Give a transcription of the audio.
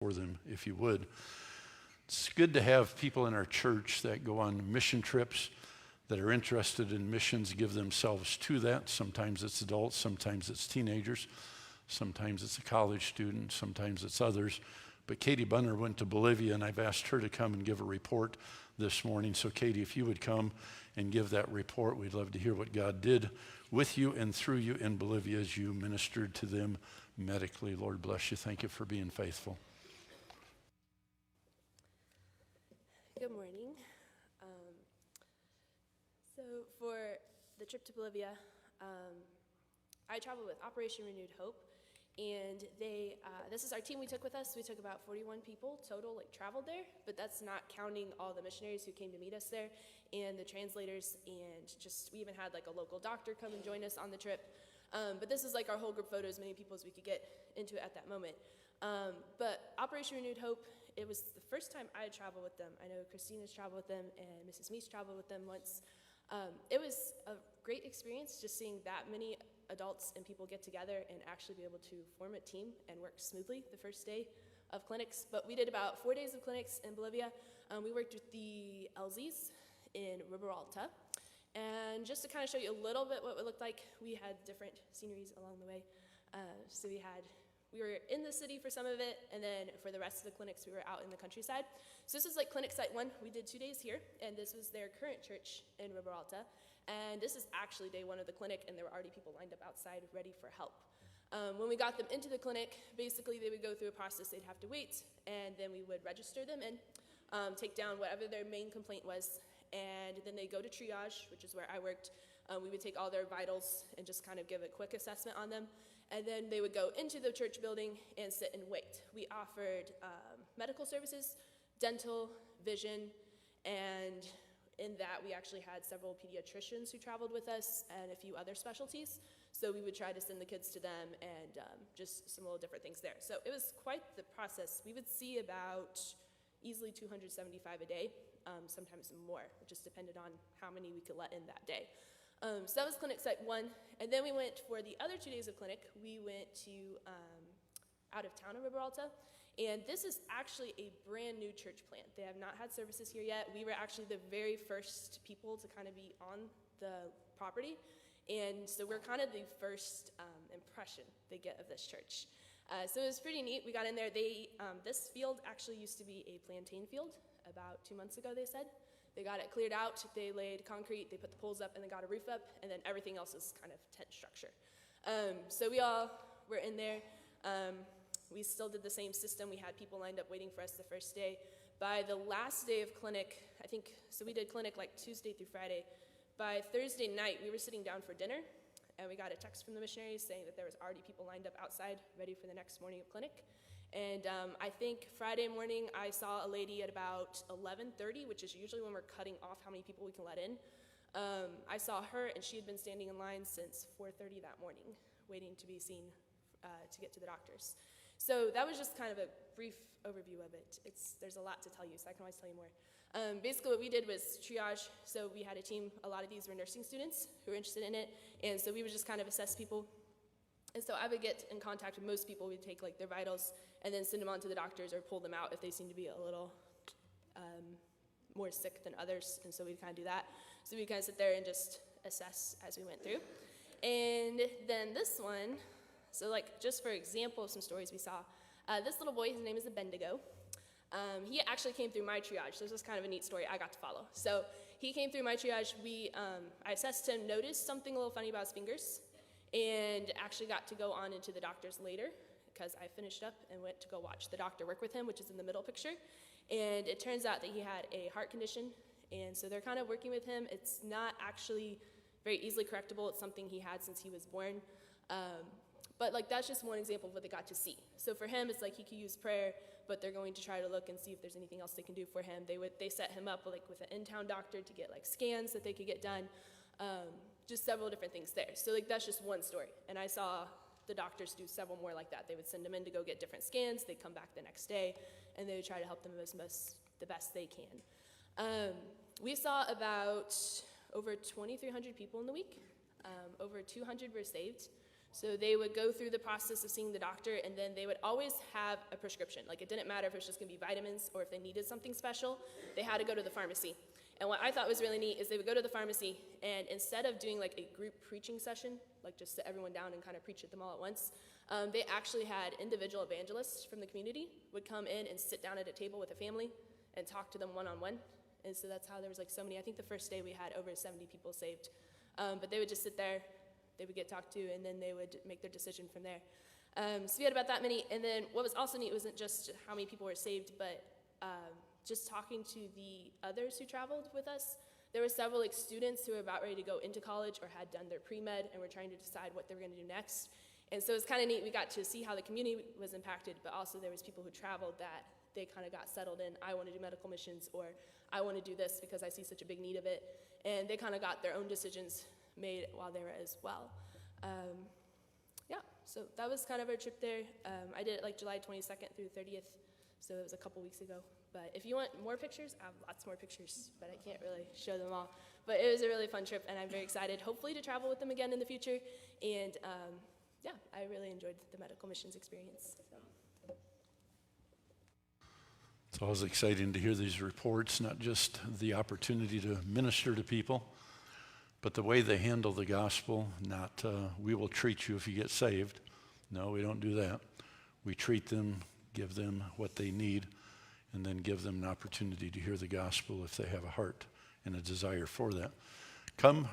for them, if you would. It's good to have people in our church that go on mission trips, that are interested in missions, give themselves to that. Sometimes it's adults, sometimes it's teenagers, sometimes it's a college student, sometimes it's others. But Katie Bunner went to Bolivia, and I've asked her to come and give a report this morning. So Katie, if you would come and give that report, we'd love to hear what God did with you and through you in Bolivia as you ministered to them medically. Lord bless you. Thank you for being faithful. Good morning. So for the trip to Bolivia, I traveled with Operation Renewed Hope, and this is our team we took with us. We took about 41 people total, traveled there, but that's not counting all the missionaries who came to meet us there, and the translators, and we even had a local doctor come and join us on the trip. But this is our whole group photo, as many people as we could get into at that moment. But Operation Renewed Hope, it was the first time I had traveled with them. I know Christina's traveled with them, and Mrs. Meese traveled with them once. It was a great experience just seeing that many adults and people get together and actually be able to form a team and work smoothly the first day of clinics. But we did about 4 days of clinics in Bolivia. We worked with the LZs in Riberalta. And just to kind of show you a little bit what it looked like, we had different sceneries along the way. So we were in the city for some of it, and then for the rest of the clinics, we were out in the countryside. So this is clinic site 1. We did 2 days here, and this was their current church in Riberalta. And this is actually day 1 of the clinic, and there were already people lined up outside ready for help. When we got them into the clinic, basically they would go through a process. They'd have to wait, and then we would register them in, take down whatever their main complaint was, and then they go to triage, which is where I worked. We would take all their vitals and just kind of give a quick assessment on them. And then they would go into the church building and sit and wait. We offered medical services, dental, vision, and in that we actually had several pediatricians who traveled with us and a few other specialties. So we would try to send the kids to them and just some little different things there. So it was quite the process. We would see about easily 275 a day, sometimes more. It just depended on how many we could let in that day. So that was clinic site 1, and then we went for the other 2 days of clinic. We went to out of town in Riberalta, and this is actually a brand new church plant. They have not had services here yet. We were actually the very first people to kind of be on the property, and so we're kind of the first impression they get of this church. So it was pretty neat. We got in there. This field actually used to be a plantain field about 2 months ago, they said. They got it cleared out, they laid concrete, they put the poles up, and then got a roof up, and then everything else is kind of tent structure. So we all were in there. We still did the same system. We had people lined up waiting for us the first day. By the last day of clinic, so we did clinic Tuesday through Friday. By Thursday night, we were sitting down for dinner, and we got a text from the missionaries saying that there was already people lined up outside ready for the next morning of clinic. And I think Friday morning, I saw a lady at about 11:30, which is usually when we're cutting off how many people we can let in. I saw her, and she had been standing in line since 4:30 that morning, waiting to be seen to get to the doctors. So that was just kind of a brief overview of it. There's a lot to tell you, so I can always tell you more. Basically, what we did was triage. So we had a team. A lot of these were nursing students who were interested in it, and so we would just kind of assess people. And so I would get in contact with most people. We'd take their vitals and then send them on to the doctors or pull them out if they seem to be a little more sick than others. And so we'd kind of do that. So we'd kind of sit there and just assess as we went through. And then this one, so just for example of some stories we saw, this little boy, his name is a Bendigo. He actually came through my triage. So this is kind of a neat story I got to follow. So he came through my triage. I assessed him, noticed something a little funny about his fingers, and actually got to go on into the doctors later because I finished up and went to go watch the doctor work with him, which is in the middle picture. And it turns out that he had a heart condition, and so they're kind of working with him. It's not actually very easily correctable. It's something he had since he was born. But that's just one example of what they got to see. So for him, it's he could use prayer, but they're going to try to look and see if there's anything else they can do for him. They set him up with an in-town doctor to get scans that they could get done. Just several different things there. So that's just one story. And I saw the doctors do several more like that. They would send them in to go get different scans. They'd come back the next day, and they would try to help them the best they can. We saw about over 2,300 people in the week. Over 200 were saved. So they would go through the process of seeing the doctor, and then they would always have a prescription. Like, it didn't matter if it was just going to be vitamins or if they needed something special, they had to go to the pharmacy. And what I thought was really neat is they would go to the pharmacy, and instead of doing like a group preaching session, like just sit everyone down and kind of preach at them all at once, they actually had individual evangelists from the community would come in and sit down at a table with a family and talk to them one-on-one. And so that's how there was like so many. I think the first day we had over 70 people saved. But they would just sit there, they would get talked to, and then they would make their decision from there. So we had about that many. And then what was also neat wasn't just how many people were saved, but just talking to the others who traveled with us. There were several like students who were about ready to go into college or had done their pre-med and were trying to decide what they were going to do next. And so it's kind of neat. We got to see how the community was impacted, but also there was people who traveled that they kind of got settled in. I want to do medical missions, or I want to do this because I see such a big need of it. And they kind of got their own decisions made while they were as well. Yeah, so that was kind of our trip there. I did it like July 22nd through 30th, so it was a couple weeks ago. But if you want more pictures, I have lots more pictures, but I can't really show them all. But it was a really fun trip, and I'm very excited, hopefully, to travel with them again in the future. And yeah, I really enjoyed the medical missions experience. So. It's always exciting to hear these reports, not just the opportunity to minister to people, but the way they handle the gospel. Not, we will treat you if you get saved. No, we don't do that. We treat them, give them what they need, and then give them an opportunity to hear the gospel if they have a heart and a desire for that. Come.